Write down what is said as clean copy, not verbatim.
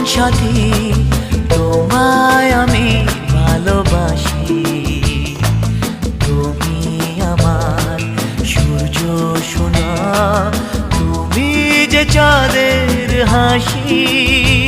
সাথী, তোমায় আমি ভালোবাসি। তুমি আমার সূর্য সোনা, তুমি যে চাঁদের হাসি।